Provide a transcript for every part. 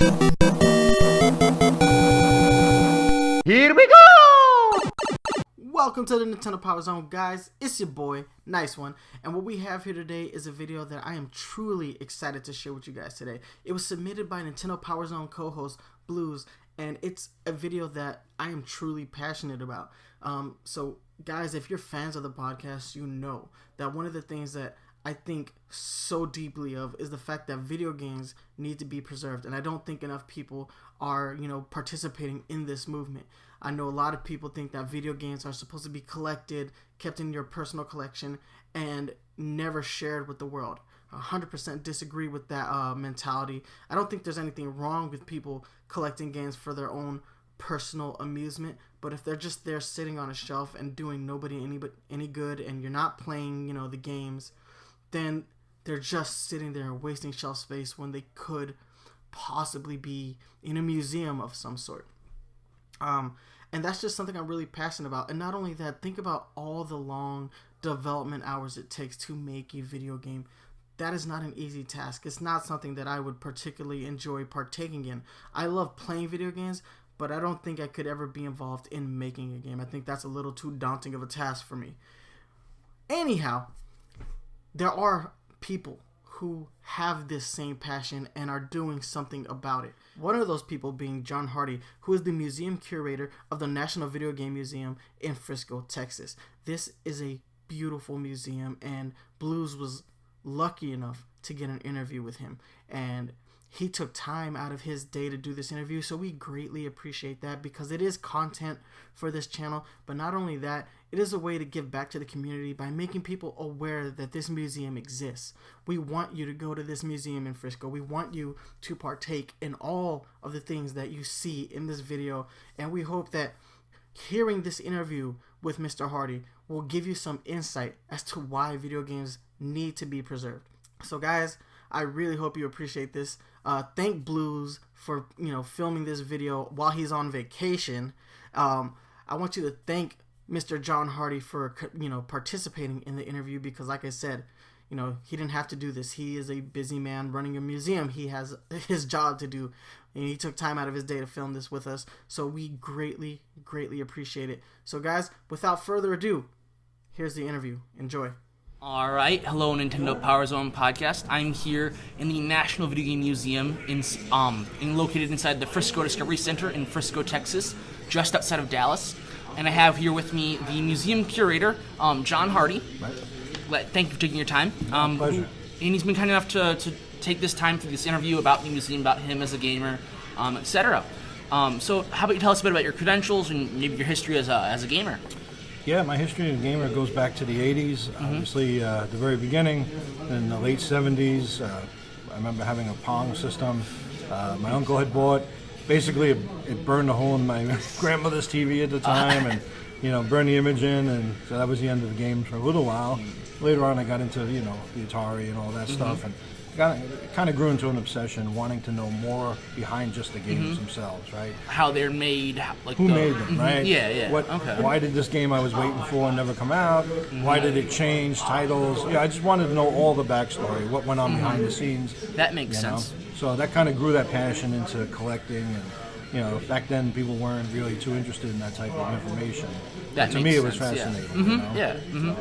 Here we go! Welcome to the Nintendo PowerZone, guys. It's your boy, Nice One, and what we have here today is a video that I am truly excited to share with you guys today. It was submitted by Nintendo PowerZone co-host BLOOZ, and it's a video that I am truly passionate about. So, guys, if you're fans of the podcast, you know that one of the things that I think so deeply of is the fact that video games need to be preserved, and I don't think enough people are, participating in this movement. I know a lot of people think that video games are supposed to be collected, kept in your personal collection, and never shared with the world. 100% disagree with that mentality. I don't think there's anything wrong with people collecting games for their own personal amusement, but if they're just there sitting on a shelf and doing nobody any good, and you're not playing, the games, then they're just sitting there wasting shelf space when they could possibly be in a museum of some sort. And that's just something I'm really passionate about. And not only that, think about all the long development hours it takes to make a video game. That is not an easy task. It's not something that I would particularly enjoy partaking in. I love playing video games, but I don't think I could ever be involved in making a game. I think that's a little too daunting of a task for me. Anyhow, there are people who have this same passion and are doing something about it. One of those people being John Hardie, who is the museum curator of the National Video Game Museum in Frisco, Texas. This is a beautiful museum, and BLOOZ was lucky enough to get an interview with him, and he took time out of his day to do this interview, so we greatly appreciate that, because it is content for this channel. But not only that, it is a way to give back to the community by making people aware that this museum exists. We want you to go to this museum in Frisco. We want you to partake in all of the things that you see in this video, and we hope that hearing this interview with Mr. Hardie will give you some insight as to why video games need to be preserved. So guys, I really hope you appreciate this. Thank BLOOZ for filming this video while he's on vacation. I want you to thank Mr. John Hardie for participating in the interview, because like I said, he didn't have to do this. He is a busy man running a museum. He has his job to do, and he took time out of his day to film this with us. So we greatly appreciate it. So guys, without further ado, here's the interview. Enjoy. All right, hello Nintendo PowerZone podcast. I'm here in the National Video Game Museum, located inside the Frisco Discovery Center in Frisco, Texas, just outside of Dallas. And I have here with me the museum curator, John Hardie. Right. Thank you for taking your time. Pleasure. And he's been kind enough to take this time for this interview about the museum, about him as a gamer, etc. So how about you tell us a bit about your credentials and maybe your history as a gamer? Yeah, my history as a gamer goes back to the 80s, obviously the very beginning, in the late 70s. I remember having a Pong system. My uncle had bought, basically it burned a hole in my grandmother's TV at the time, and burned the image in, and so that was the end of the games for a little while. Later on I got into the Atari and all that stuff, and it kind of grew into an obsession, wanting to know more behind just the games themselves, right? How they're made, who made them, right? Yeah. Why did this game I was waiting for never come out? Why did it change titles? I just wanted to know all the backstory, what went on behind the scenes. That makes sense. So that kind of grew that passion into collecting, and back then people weren't really too interested in that type of information. To me, it was fascinating.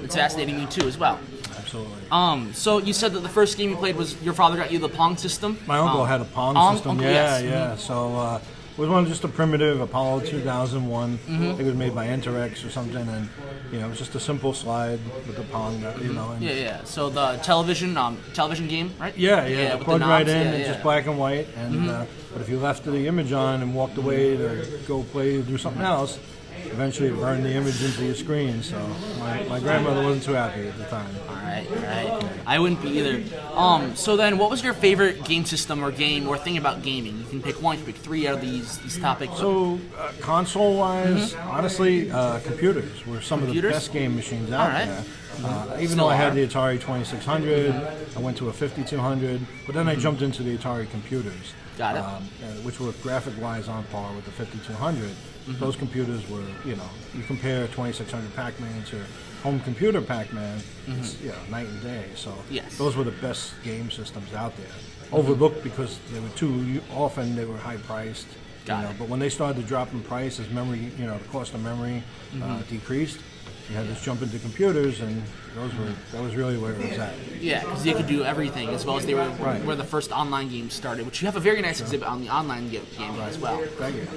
It's fascinating me too as well. Absolutely. So you said that the first game you played was your father got you the Pong system? My uncle had a Pong system. Uncle, yeah. yes. So it was one just a primitive Apollo 2001. I think it was made by Enterex or something, and it was just a simple slide with the Pong. And So the television game, right? Yeah. With Plugged the right knobs, in. It's just black and white. And but if you left the image on and walked away to go play or do something else, eventually it burned the image into your screen. So my grandmother wasn't too happy at the time. All right. I wouldn't be either. So then, what was your favorite game system or game or thing about gaming? You can pick one, you can pick three out of these topics. So console-wise, honestly, computers were some of the best game machines out there. Even though I had the Atari 2600, I went to a 5200, but then I jumped into the Atari computers. Got it. Which were graphic-wise on par with the 5200. Those computers were, you compare 2600 Pac-Man to home computer Pac-Man, it's night and day. So Yes. those were the best game systems out there. Overlooked because they were too often they were high priced. Got it. But when they started to drop in price as memory, the cost of memory decreased, you had this jump into computers, and that was really where it was at. Yeah, because they could do everything, as well as they were Right. where the first online games started, which you have a very nice exhibit on the online game as well. Thank you.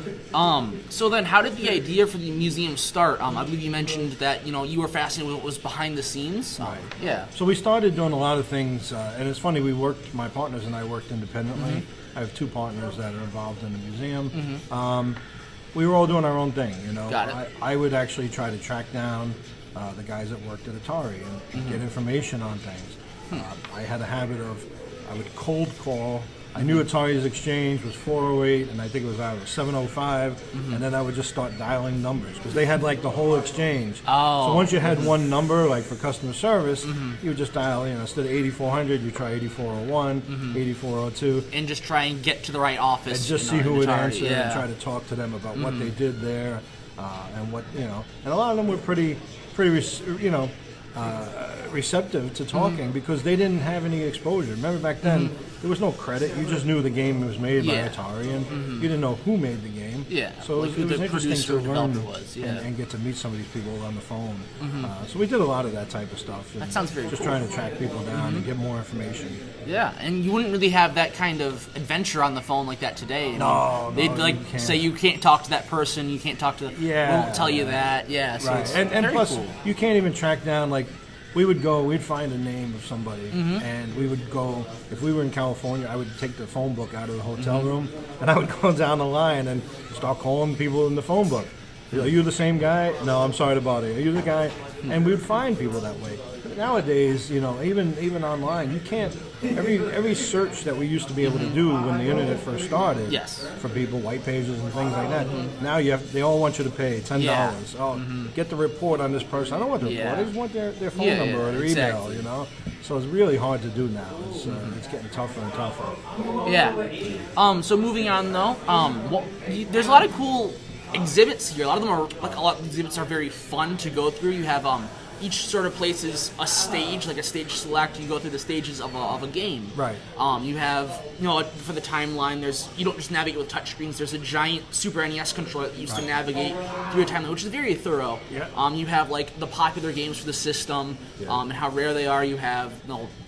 So then, how did the idea for the museum start? I believe you mentioned that you were fascinated with what was behind the scenes. Right. Yeah. So we started doing a lot of things, and it's funny. My partners and I worked independently. I have two partners that are involved in the museum. We were all doing our own thing, Got it. I would actually try to track down the guys that worked at Atari and get information on things. I had a habit of, I would cold call. I knew Atari's exchange was 408, and I think it was 705, and then I would just start dialing numbers because they had like the whole exchange. Oh. So once you had one number, like for customer service, you would just dial, instead of 8400, you try 8401, 8402. And just try and get to the right office. And just see who would Atari. answer Yeah. and try to talk to them about what they did there, and what, and a lot of them were pretty receptive to talking because they didn't have any exposure. Remember back then, there was no credit. You just knew the game was made Yeah. by Atari, and you didn't know who made the game. Yeah, So like it who was the interesting producer to or developer learn was, and get to meet some of these people on the phone. So we did a lot of that type of stuff. That sounds very Just cool. trying to track people down and get more information. Yeah, and you wouldn't really have that kind of adventure on the phone like that today. I mean, No, they'd you can't. say you can't talk to that person, you can't talk to. Yeah. Won't tell you that. Yeah, so Right, it's and very plus cool. you can't even track down, like, we'd find a name of somebody, and we would go, if we were in California, I would take the phone book out of the hotel room, and I would go down the line and start calling people in the phone book. Are you the same guy? No, I'm sorry about it. Are you the guy? And we would find people that way. But nowadays, even online, you can't. Every search that we used to be able to do when the internet first started, Yes. for people, white pages and things like that. Now they all want you to pay $10. Yeah. Oh, get the report on this person. I don't want the report. Yeah. I just want their phone Yeah, number or their exactly. email. So it's really hard to do now. It's getting tougher and tougher. Yeah. So moving on though, there's a lot of cool exhibits here. A lot of them are a lot of the exhibits are very fun to go through. You have each sort of place is a stage, like a stage select. You go through the stages of a game. Right. You have, for the timeline, you don't just navigate with touchscreens. There's a giant Super NES controller that you use to navigate through a timeline, which is very thorough. Yeah. You have like the popular games for the system, and how rare they are. You have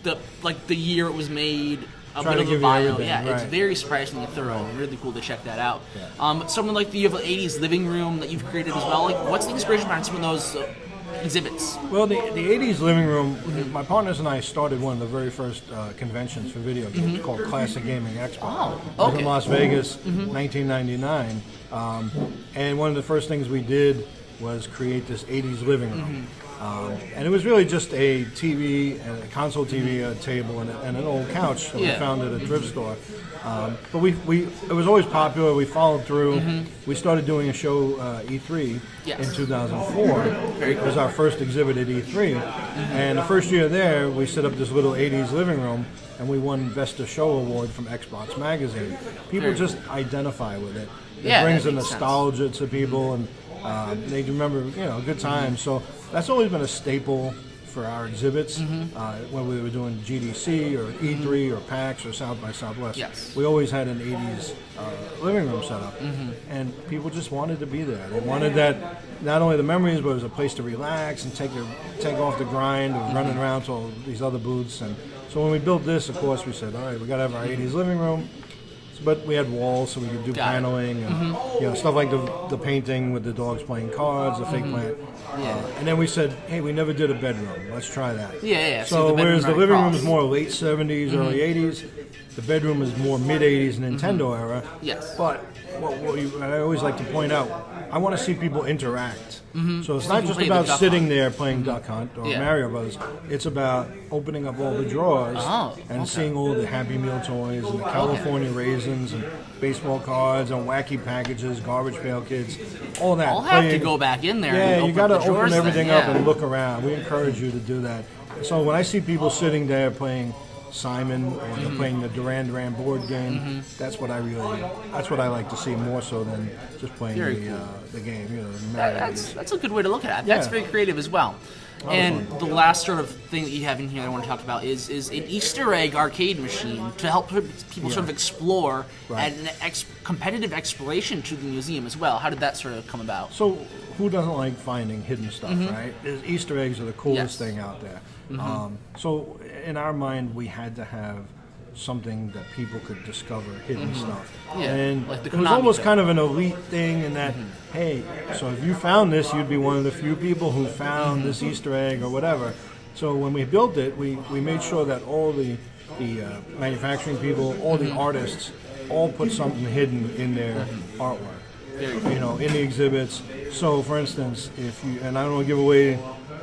the year it was made. A Try bit to of a give you bio. everything, Yeah, it's right. very surprisingly thorough. Really cool to check that out. Yeah. Something like you have an 80s living room that you've created as well. Like, what's the inspiration behind some of those exhibits? Well, the 80s living room, my partners and I started one of the very first conventions for video games called Classic Gaming Expo. Oh, It was okay. in Las Vegas, 1999. And one of the first things we did was create this 80s living room. And it was really just a TV, a console TV, a table, and an old couch that we found at a thrift store. But it was always popular. We followed through. We started doing a show, E3, Yes. in 2004. It was our first exhibit at E3. And the first year there, we set up this little 80s living room, and we won Best of Show award from Xbox Magazine. People just identify with it. It Yeah, brings that a makes sense. nostalgia to people, and they remember, good times. So that's always been a staple for our exhibits. When we were doing GDC or E3 or PAX or South by Southwest, Yes. we always had an 80s living room set up, and people just wanted to be there. They wanted that, not only the memories, but it was a place to relax and take off the grind of running around to all these other booths. And so when we built this, of course, we said, all right, we got to have our 80s living room. But we had walls, so we could do Got it. paneling and stuff like the painting with the dogs playing cards, the fake plant. And then we said, hey, we never did a bedroom. Let's try that. Yeah. So the whereas the bedroom living room across. is more late 70s, early 80s, the bedroom is more mid 80s Nintendo era. Yes. But I always like to point out, I want to see people interact. So it's not you just play the about Duck sitting Hunt. there playing Duck Hunt or Yeah. Mario Brothers. It's about opening up all the drawers and seeing all the Happy Meal toys and the California raisins and baseball cards and wacky packages, Garbage Pail Kids, all that. I'll have to Playing- go back in there. Yeah, and you got to up the open drawers everything then, up and look around. We encourage you to do that. So when I see people sitting there playing Simon or they're playing the Duran Duran board game, that's what I like to see more so than just playing Very the cool. the game. The Mario games. That's a good way to look at it. That's Yeah. very creative as well. And the last sort of thing that you have in here that I want to talk about is an Easter egg arcade machine to help people sort of explore and an competitive exploration to the museum as well. How did that sort of come about? So who doesn't like finding hidden stuff, right? Easter eggs are the coolest thing out there. So in our mind, we had to have something that people could discover hidden stuff. Yeah, and like the it was Konami almost thing. kind of an elite thing in that, hey, so if you found this, you'd be one of the few people who found this Easter egg or whatever. So when we built it, we made sure that all the manufacturing people, all the artists, all put something hidden in their artwork. You know, in the exhibits. So, for instance, if you, and I don't want to give away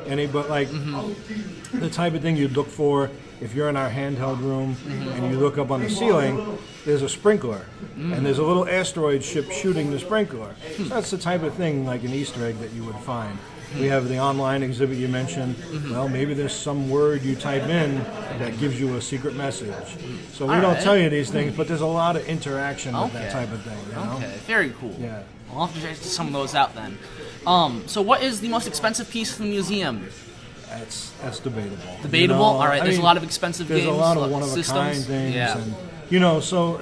any, but like the type of thing you'd look for if you're in our handheld room and you look up on the ceiling, there's a sprinkler and there's a little asteroid ship shooting the sprinkler. So that's the type of thing like an Easter egg that you would find. We have the online exhibit you mentioned. Well, maybe there's some word you type in that gives you a secret message. So we don't tell you these things, but there's a lot of interaction with that type of thing. You know? Okay, very cool. Yeah. I'll have to check some of those out then. So what is the most expensive piece in the museum? That's debatable. Debatable? You know, All right, I there's mean, a lot of expensive games. There's a lot of systems. one-of-a-kind things. Yeah. And, you know, so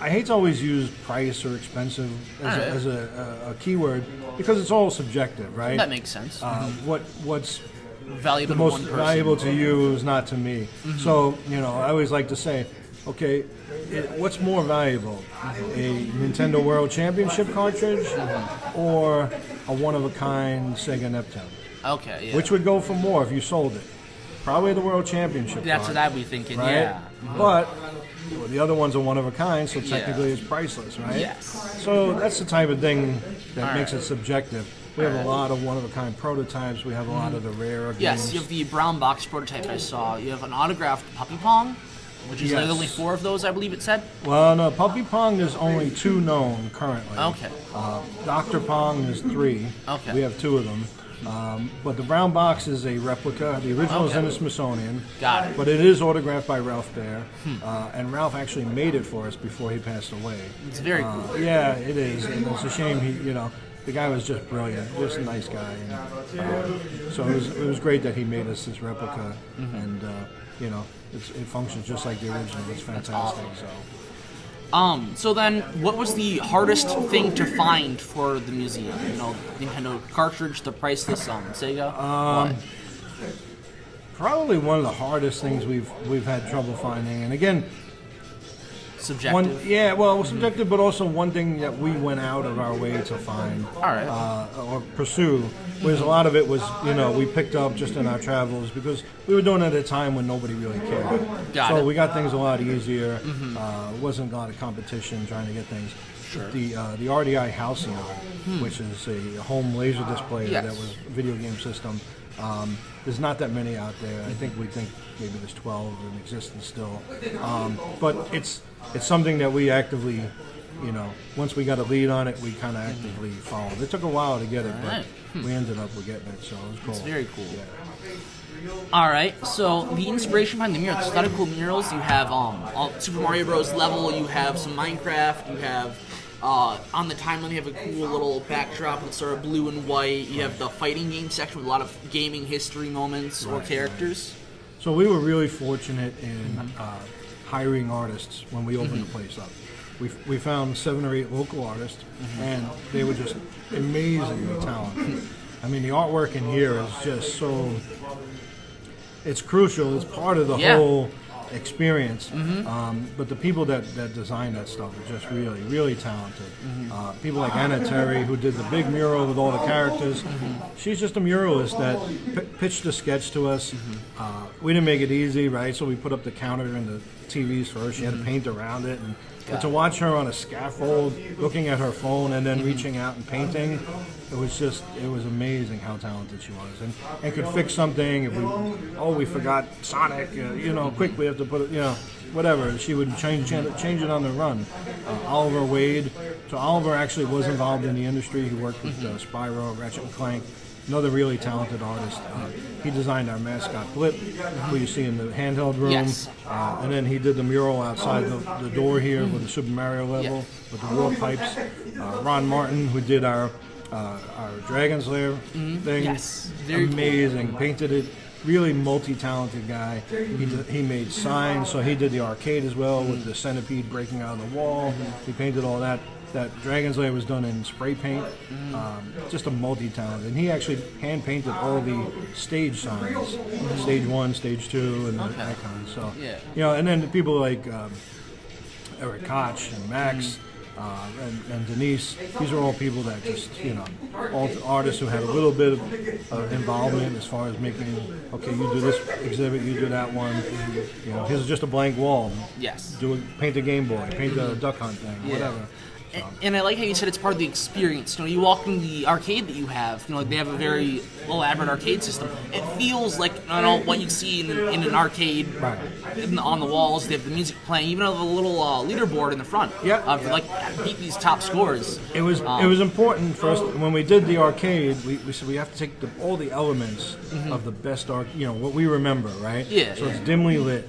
I hate to always use price or expensive as a keyword because it's all subjective, right? That makes sense. What's Valuable the to most one person. valuable to you is not to me. So, you know, I always like to say, okay, what's more valuable, a Nintendo World Championship cartridge or a one-of-a-kind Sega Neptune? Okay, yeah. Which would go for more if you sold it? Probably the World Championship That's card, what I'd be thinking, right? yeah. But well, the other ones are one-of-a-kind, so technically it's priceless, right? Yes. So that's the type of thing that makes it subjective. We have a lot of one-of-a-kind prototypes. We have a lot of the rare games. Yes, you have the brown box prototype I saw. You have an autographed Puppy Pong, which is Yes. only 4 of those, I believe it said. Well, no, Puppy Pong, there's only 2 known currently. Okay. Dr. Pong is 3. Okay. We have 2 of them. But the brown box is a replica. The original is in the Smithsonian. Got it. But it is autographed by Ralph Baer. And Ralph actually made it for us before he passed away. It's very cool. Yeah, it is. And it's a shame the guy was just brilliant, just a nice guy. And, so it was great that he made us this replica. And, it functions just like the original. It's fantastic. So then, what was the hardest thing to find for the museum? You know, Nintendo cartridge, the priceless Sega. What? Probably one of the hardest things we've had trouble finding. And again, Subjective. subjective, but also one thing that we went out of our way to find or pursue, whereas a lot of it was, we picked up just in our travels because we were doing it at a time when nobody really cared. We got things a lot easier. Wasn't a lot of competition trying to get things. Sure. The RDI Halcyon, which is a home laser display that was a video game system. There's not that many out there. I think maybe there's 12 in existence still. But it's something that we actively, once we got a lead on it, we kind of actively followed. It took a while to get it, but we ended up with getting it, so it was cool. It's very cool. Yeah. All right, so the inspiration behind the murals, there's a lot of cool murals. You have Super Mario Bros. Level, you have some Minecraft, you have on the timeline you have a cool little backdrop with sort of blue and white. You have the fighting game section with a lot of gaming history moments or characters. So we were really fortunate in hiring artists when we opened the place up. We found 7 or 8 local artists, and they were just amazingly talented. I mean, the artwork in here is just so... It's crucial. It's part of the whole experience. But the people that design that stuff are just really, really talented. People like Anna Terry, who did the big mural with all the characters. She's just a muralist that pitched a sketch to us. We didn't make it easy, right? So we put up the counter and the TVs for her. She had to paint around it. But to watch her on a scaffold, looking at her phone and then reaching out and painting, it was amazing how talented she was. And could fix something. If we forgot Sonic, quick, we have to put it, whatever. She would change it on the run. Oliver Wade. So Oliver actually was involved in the industry. He worked with Spyro, Ratchet and Clank. Another really talented artist. He designed our mascot Blip, who you see in the handheld room. Yes. And then he did the mural outside the door here with the Super Mario level with the war pipes. Ron Martin, who did our our Dragon's Lair thing. Yes, very amazing. Cool. Painted it. Really multi-talented guy. He made signs, so he did the arcade as well with the centipede breaking out of the wall. He painted all that. That Dragon's Lair was done in spray paint. Just a multi-talented. And he actually hand-painted all the stage signs. Stage 1, Stage 2, and that kind of stuff. Yeah. You know, and then people like Eric Koch and Max and Denise, these are all people that just, you know, all artists who had a little bit of involvement as far as making, okay, you do this exhibit, you do that one. You know, here's just a blank wall. Yes. Paint a Game Boy, paint a Duck Hunt thing, whatever. And I like how you said it's part of the experience. You know, you walk in the arcade that you have. You know, like they have a very elaborate arcade system. It feels like what you see in an arcade on the walls. They have the music playing. Even have a little leaderboard in the front. Yeah. Like beat these top scores. It was important first when we did the arcade. We said we have to take all the elements of the best you know, what we remember, right? Yeah. So it's dimly lit.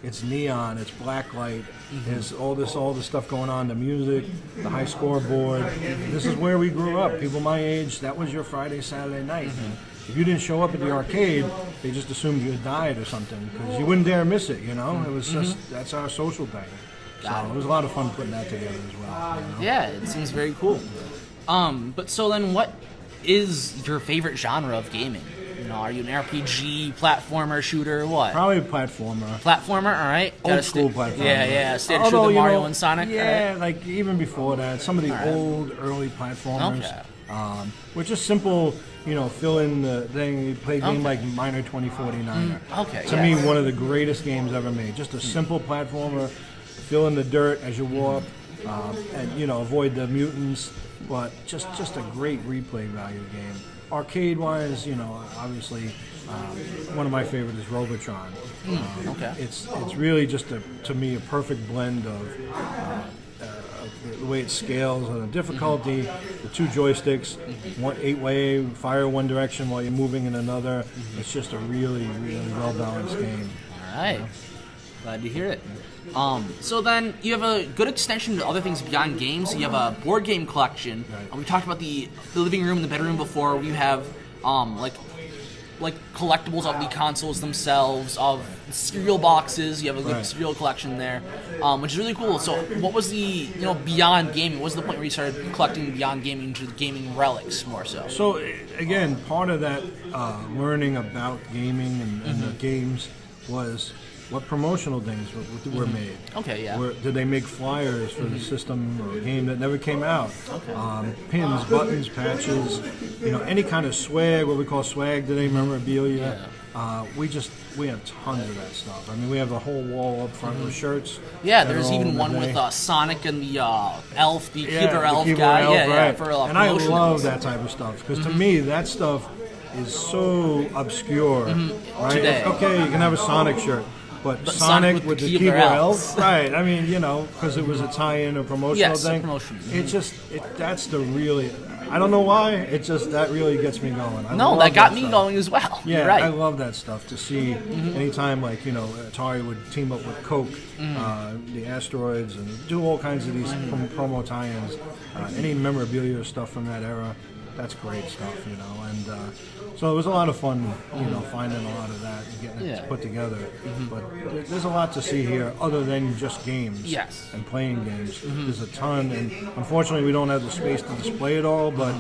It's neon. It's black light. There's all this stuff going on. The music, the high scoreboard. This is where we grew up. People my age, that was your Friday, Saturday night. If you didn't show up at the arcade, they just assumed you had died or something because you wouldn't dare miss it. You know, it was just that's our social thing. So it was a lot of fun putting that together as well. You know? Yeah, it seems very cool. But so then, what is your favorite genre of gaming? You know, are you an RPG, platformer, shooter, what? Probably platformer. Platformer, all right. Old school platformer. Yeah. Stay true to Mario and Sonic. Yeah, like even before that, some of the old early platformers. Were just simple, you know, fill in the thing. You play a game like Miner 2049. To me, one of the greatest games ever made. Just a simple platformer, fill in the dirt as you walk, and you know, avoid the mutants. But just a great replay value game. Arcade-wise, you know, obviously, one of my favorites is Robotron. It's really just to me a perfect blend of the way it scales and the difficulty, the two joysticks, 8-way, fire one direction while you're moving in another. It's just a really, really well-balanced game. All right. Glad to hear it. So then you have a good extension to other things beyond games. You have a board game collection. We talked about the living room and the bedroom before. You have like collectibles of the consoles themselves, of cereal boxes. You have a good cereal collection there, which is really cool. So what was the beyond gaming? What was the point where you started collecting beyond gaming to gaming relics more so? So again, part of that learning about gaming and the games was what promotional things were made. Okay, yeah. Did they make flyers for the system or a game that never came out? Okay. Pins, buttons, patches, any kind of swag, what we call swag today, memorabilia. Yeah. We have tons of that stuff. I mean, we have a whole wall up front with shirts. Yeah, there's even one with Sonic and the elf, the Keebler elf guy. Elf, yeah, for and I love that type of stuff because to me, that stuff is so obscure, right? Today. Okay, you can have a Sonic shirt. But Sonic with the Keebler elf, right? I mean, because it was a tie-in, a promotional thing. Promotion. That's the really. I don't know why. It just that really gets me going. That got me going as well. Yeah, you're right. I love that stuff. To see anytime Atari would team up with Coke, the Asteroids, and do all kinds of these promo tie-ins. Any memorabilia stuff from that era. That's great stuff, and so it was a lot of fun, finding a lot of that and getting it put together. But there's a lot to see here other than just games and playing games. There's a ton, and unfortunately we don't have the space to display it all, but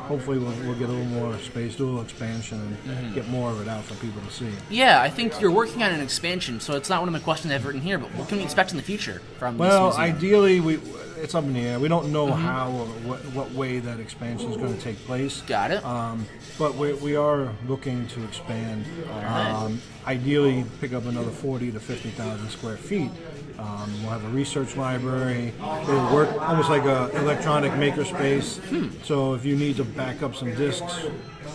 hopefully we'll get a little more space, do a little expansion, and get more of it out for people to see. Yeah, I think you're working on an expansion, so it's not one of the questions I've written here, but what can we expect in the future from this museum? Ideally, it's up in the air. We don't know how or what way that expansion is going to take place. Got it. But we are looking to expand. Ideally, pick up another 40 to 50,000 square feet. We'll have a research library. It'll work almost like an electronic makerspace. So if you need to back up some discs,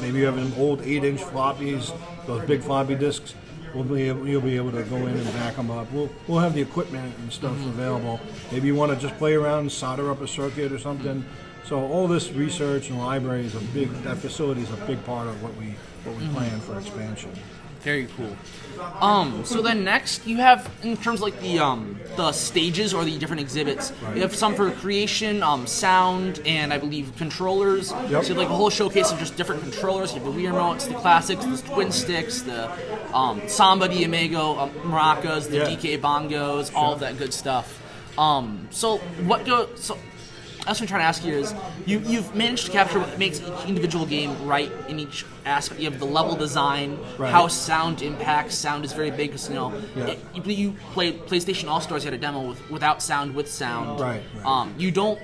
maybe you have an old 8-inch floppies, those big floppy disks. You'll be able to go in and back them up. We'll have the equipment and stuff available. Maybe you want to just play around and solder up a circuit or something. So all this research and library is that facility is a big part of what we plan for expansion. Very cool. So then next you have, in terms of like the stages or the different exhibits, you have some for creation, sound, and I believe controllers. Yep. So you have like a whole showcase of just different controllers. You have the Wii remotes, the classics, the twin sticks, the Samba de Amigo, maracas, the DK bongos, all of that good stuff. That's what I'm trying to ask you is, you've managed to capture what makes each individual game right in each aspect. You have the level design, how sound impacts. Sound is very big because, you played PlayStation All-Stars, you had a demo without sound, with sound. Right. You don't...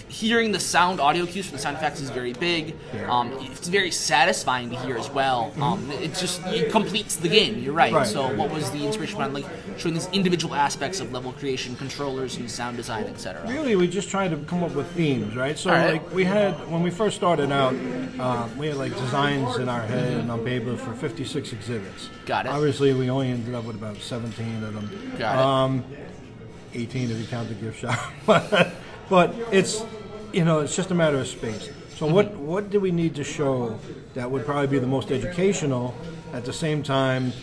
Hearing the sound audio cues from the sound effects is very big. It's very satisfying to hear as well. It completes the game. You're right. So, what was the inspiration behind like showing these individual aspects of level creation, controllers, and sound design, etc.? Really, we just tried to come up with themes, right? So, like we had when we first started out, we had like designs in our head and on paper for 56 exhibits. Got it. Obviously, we only ended up with about 17 of them. Got it. 18 if you count the gift shop. But it's just a matter of space. So what do we need to show that would probably be the most educational, at the same time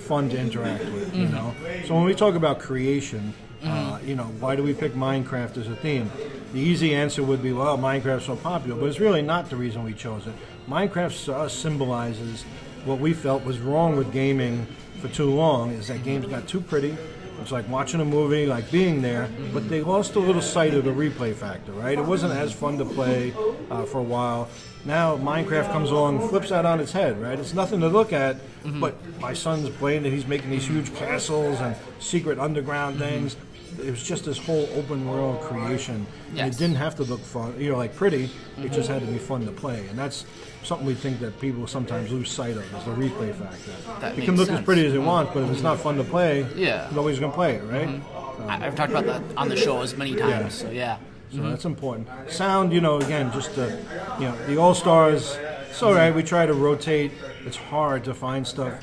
fun to interact with? So when we talk about creation, why do we pick Minecraft as a theme? The easy answer would be, well, Minecraft's so popular, but it's really not the reason we chose it. Minecraft to us symbolizes what we felt was wrong with gaming for too long, is that games got too pretty. It's like watching a movie, like being there, but they lost a little sight of the replay factor, right? It wasn't as fun to play for a while. Now Minecraft comes along, flips that on its head, right? It's nothing to look at, but my son's playing it. He's making these huge castles and secret underground things. It was just this whole open world creation. And it didn't have to look fun, like pretty. It just had to be fun to play, and that's something we think that people sometimes lose sight of, is the replay factor. It can look as pretty as it wants, but if it's not fun to play, nobody's gonna play it, right? I've talked about that on the show as many times. So So that's important. Sound, again, just the All-Stars. It's all right. We try to rotate. It's hard to find stuff.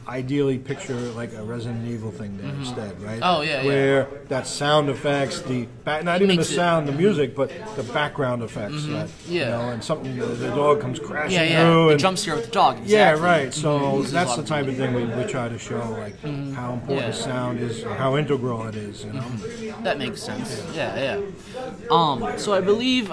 Ideally, picture like a Resident Evil thing there instead, right? Oh, yeah, Where that sound effects, not even the sound, the music, but the background effects. That, and something, the dog comes crashing through. The and jump scare with the dog. Exactly. Yeah, right. So that's the type of thing we try to show, like how important sound is, or how integral it is. That makes sense. Yeah. So I believe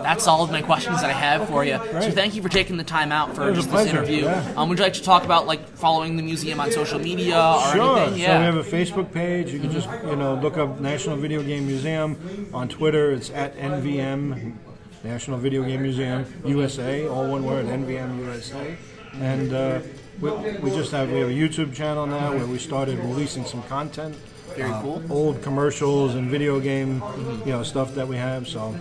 that's all of my questions that I have for you. So thank you for taking the time out for just this interview. Would you like to talk about like following the museum on social media or anything? Yeah. So we have a Facebook page. You can just look up National Video Game Museum. On Twitter, it's at NVM, National Video Game Museum USA, all one word, NVM USA. And we have a YouTube channel now where we started releasing some content. Very cool. Old commercials and video game, stuff that we have. So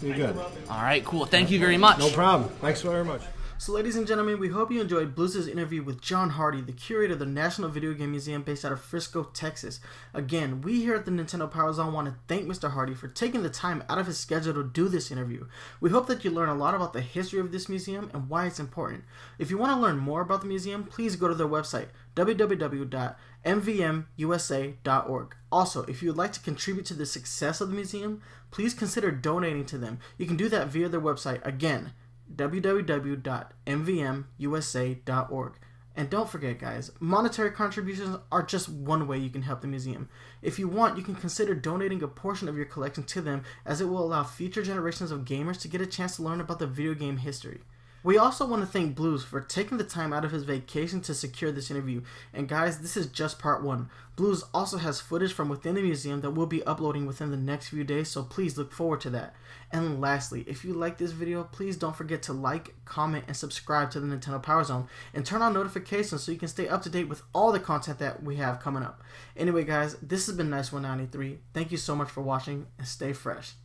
we're good. All right, cool. Thank you very much. No problem. Thanks very much. So ladies and gentlemen, we hope you enjoyed BLOOZ's interview with John Hardie, the curator of the National Video Game Museum based out of Frisco, Texas. Again, we here at the Nintendo Power Zone want to thank Mr. Hardie for taking the time out of his schedule to do this interview. We hope that you learn a lot about the history of this museum and why it's important. If you want to learn more about the museum, please go to their website, www.mvmusa.org. Also, if you would like to contribute to the success of the museum, please consider donating to them. You can do that via their website, again, www.mvmusa.org. And don't forget, guys, monetary contributions are just one way you can help the museum. If you want, you can consider donating a portion of your collection to them, as it will allow future generations of gamers to get a chance to learn about the video game history. We also want to thank BLOOZ for taking the time out of his vacation to secure this interview. And guys, this is just part one. BLOOZ also has footage from within the museum that we'll be uploading within the next few days, so please look forward to that. And lastly, if you like this video, please don't forget to like, comment, and subscribe to the Nintendo Power Zone, and turn on notifications so you can stay up to date with all the content that we have coming up. Anyway guys, this has been Nice193. Thank you so much for watching, and stay fresh.